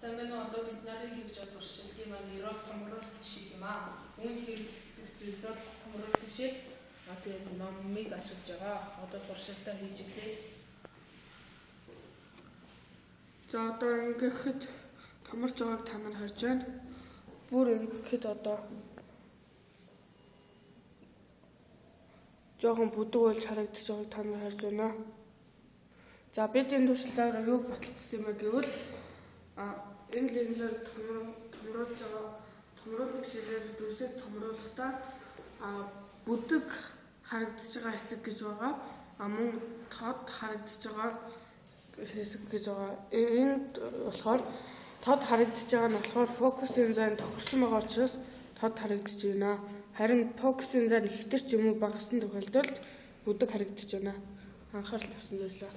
сайн байна уу? Одоо бид нарын хийж чадвар шилдэг маань нейрол томруулалт шиг юм аа. Үүнд хэрэглэх зүйлсээр томруулалт шиг тэгээд номыг ашиглаж байгаа. Одоо туршилтаа хийж ирлээ. За одоо ингэхэд томорч байгааг та нар харж байна. Бүр ингэхэд одоо жоохон бүдэг болж харагдаж байгааг та нар харж байна. За бид энэ туршилтаараа юу батлах гэсэн юм бэ гэвэл энэ линзээр томруулж байгаа томруулдаг ширээр дүрсийг томруулахдаа бүдэг харагдаж байгаа хэсэг гэж байгаа. Мөн тод харагдаж байгаа хэсэг гэж байгаа. Энд болохоор тод харагдаж байгаа нь болохоор фокусын зайн тохирсон байгаа учраас тод харагдаж байна. Харин фокусын зайн ихтер ч юм уу багассан тохиолдолд бүдэг харагдаж байна. Анхаарал тавьсан баярлалаа.